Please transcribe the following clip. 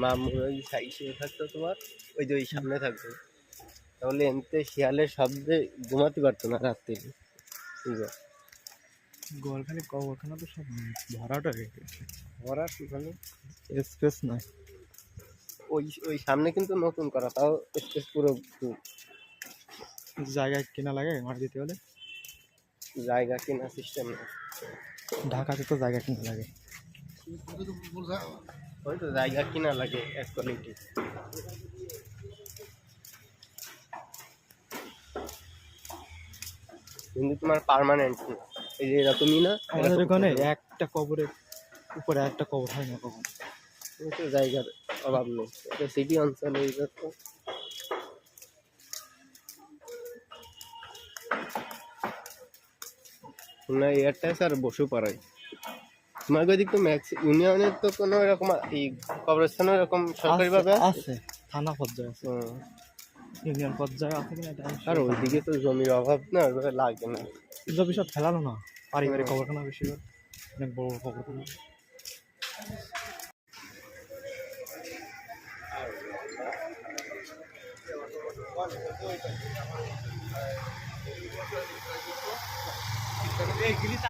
মামুর ওই সাইডে থাকতো তোমার, ওই যে ওই সামনে থাকতো, তাহলে এমনিতে শিয়ালের শব্দে ঘুমাতে পারতো না রাত্রে। গোয়ালখালী কবরখানা তো সব ভরাট হয়ে গেছে, ভরাট মানে স্পেস নাই। ওই ওই সামনে কিন্তু নতুন করা, তাও স্পেস পুরো full। জায়গা কেনা লাগে মাটি দিতে হলে, জায়গা কেনা সিস্টেম না, ঢাকাতে তো জায়গা কিনা লাগে। ওই তো জায়গা কিনা লাগে এক কোয়ালিটি। কিন্তু তোমার পার্মানেন্ট না, এই যে এরকমই না, আমাদের ওখানে একটা কবরের উপরে একটা কবর হয় না কখন। এই তো জায়গার অভাব নেই, এটা সিটি অঞ্চলে এই তো। না এয়ারটাইস আর বসু পাড়ায় তোমার ওইদিক তো ম্যাক্স ইউনিয়নের তো কোনো এরকম এই কবরস্থান এরকম সরকারিভাবে আছে, থানা পর্যায়ে আছে, ইউনিয়ন পর্যায়ে আছে কিনা এটা আর ওইদিকে তো জমির অভাব না, ওইভাবে লাগে না। জমি সব ফেলানো না, পারিবারিক কবরখানা বেশিরভাগ, অনেক বড় বড় কবরখানা।